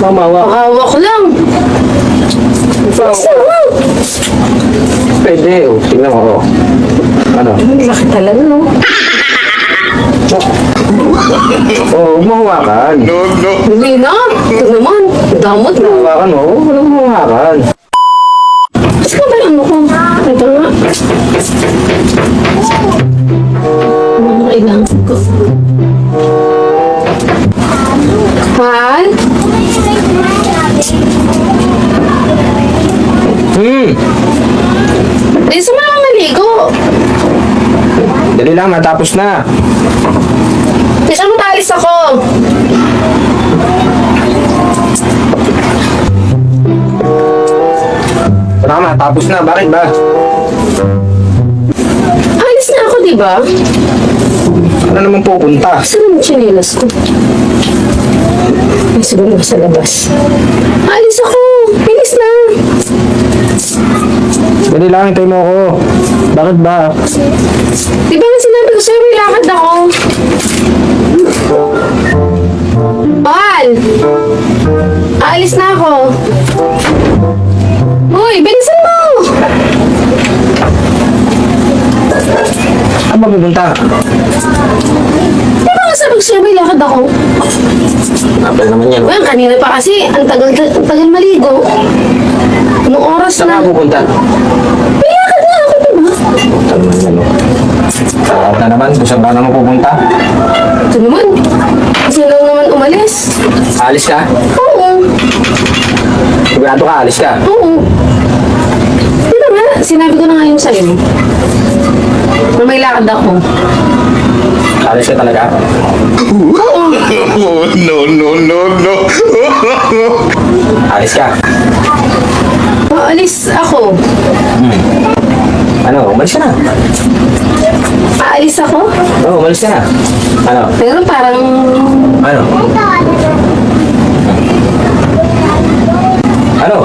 Mamawa. Hawak lang. Pwede, oh. Tingnan mo, oh. Ano? Ang laki talaga, no? Oh, mahawakan. Hindi na. Ito naman. Damot na. Mahawakan, oh. Walang mahawakan. Kasi ka ba yung ano ko? Ito nga. Ano kailangan ko? Hal? Isa mo naman maligo. Dali lang, matapos na. Isa mo talis ako. Wala ka, matapos na. Bakit ba? Alis na ako, di ba? Ano naman pupunta? Saan ang chinelas ko? Ay, siguro sa labas. Alis ako! Bilis na! Dali lang, hintay mo ako. Bakit ba? Di ba nga sinabi ko sa'yo, may lakad ako? Mahal! Aalis na ako. Uy, bilisan mo! Saan ba pupunta? Di ba nga sabi ko sa'yo, may lakad ako? Napal naman yan. Well, kanina pa kasi, ang tagal maligo. Anong oras Saan na? ka pupunta? May lakad nga ako, di ba? Pupunta naman yan, oh. Saan na naman? Kung saan ba naman pupunta? Ito naman. Kasi lang naman umalis. Alis ka? Oo. Sigurado ka, alis ka. Oo. Di ba nga, sinabi ko na nga yung sa'yo. Na may lakad ako. Alis ka talaga? Oo. No. Alis ka? Aalis ako. Ano, umalis ka na. Aalis ako? Oo, umalis ka na. Ano? Pero parang... Ano? Ano?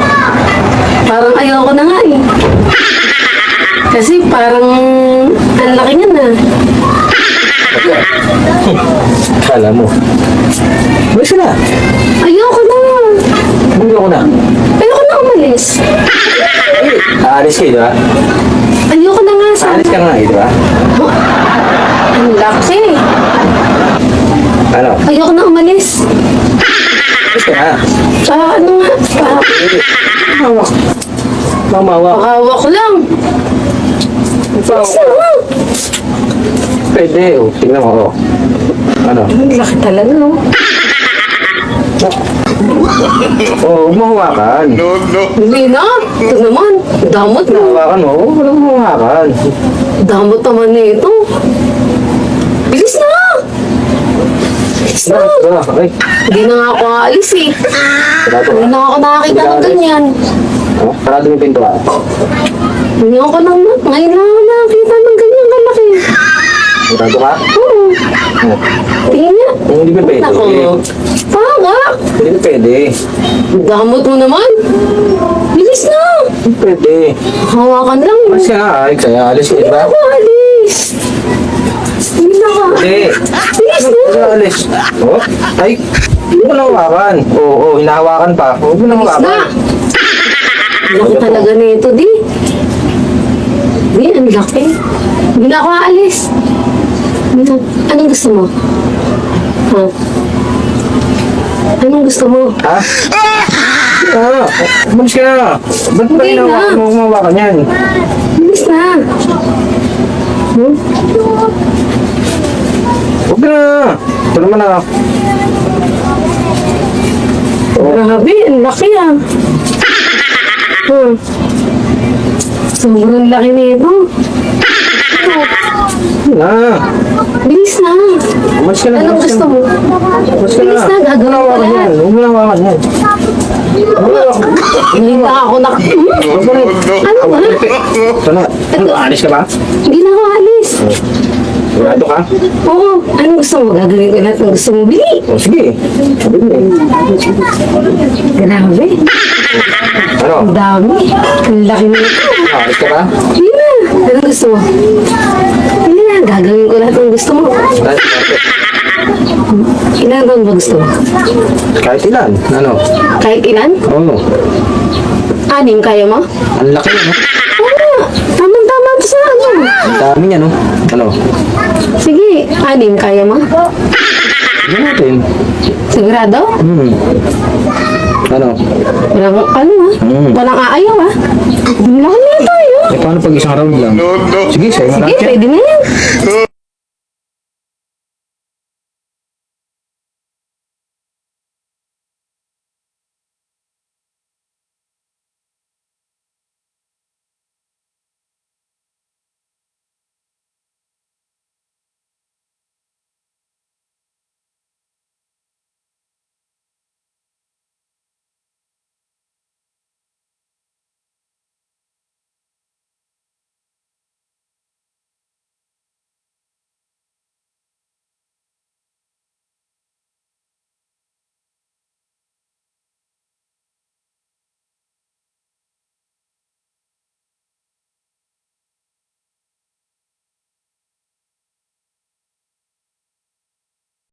Parang ayoko na nga eh. Kasi parang... Ang laki nga na. Kala mo. Umalis ka na. Ayoko na. Bumili ako na. Ayoko na umalis. Aalis ka, di ba? Ayoko na nga sa... Aalis ka na, di ba? Ang laki. Ano? Ayoko na umalis. Aalis ka na. Ano nga? Mawak. Mamawa. Hawak lang. Isa mo. Pwede, oh. Tingnan mo, oh. Ano? Ang laki talaga, no? Oh, mahawakan. Hindi na. Ito naman. Damot na. Mahawakan mo, oh. Walang mahawakan. Damot naman nito. Bilis na! Bilis na! Ay, Hindi na nga ako aalis eh. sarado Hindi ka. na ako nakakita ng ganyan. Oh, sarado yung pintuan. Hindi ako nang... Ngayon lang ako nakakita ng ganyan kalaki. Sarado ka? Oo. Oh. Tingin niya. Hindi pa pwede. Ako. Hawak! Hindi pa pwede. Damot mo naman. Bilis na! Hindi pwede. Hawakan lang. Mas ka nga, ay, kaya alis ka, di Hindi na ba? ako alis. Hindi na ako. Hindi. Bilis na! Kaya alis. Oh, ay, hindi mo nahawakan. Oo, oh, hinahawakan pa. Huwag mo Bilis na! nahawakan. Laki talaga nito, di. Di, ang laki. Hindi na ako aalis. Hindi na. Anong gusto mo? Ha? Anong gusto mo? Ha? Ah, umalis ka na. Ba't ba Hindi hinahawakan na. mo humawakan yan? Bilis na. Hmm? Huwag na. Ito naman na. Grabe, ang laki ah. Hmm. Sobrang laki nito. Na. Bilis na. Umalis ka na. Anong umalis ka gusto na. mo? Umalis ka Bilis na, gagawin ko Huwag mo nahawakan lahat. yan. Huwag mo nahawakan yan. Ngayon na ako nak... Ano ba? Ito na. Alis ka ba? Hindi na ako alis. Sigurado ka? Oo. Anong gusto mo? Gagawin ko lahat ng gusto mo. Bili. O sige. Sabi mo eh. Grabe. Ano? Ang dami. Ang laki nito. Alis ka ba? Hindi na. Anong gusto mo? Hindi na. Gagawin ko lahat ng gusto mo. Dahil- Ilan taon ba gusto mo? Kahit ilan. Ano? Kahit ilan? Oo. 6, kaya mo? Ang laki ano? Tamang-tama to sa ano. Ang dami niya, no? Ano? Sige, 6, kaya mo? Tignan natin. Sigurado? Ano? Walang aayaw ah. Ang laki nito yun. Eh, paano pag isang round lang? Sige, sa'yo na Sige, lang. pwede na yan.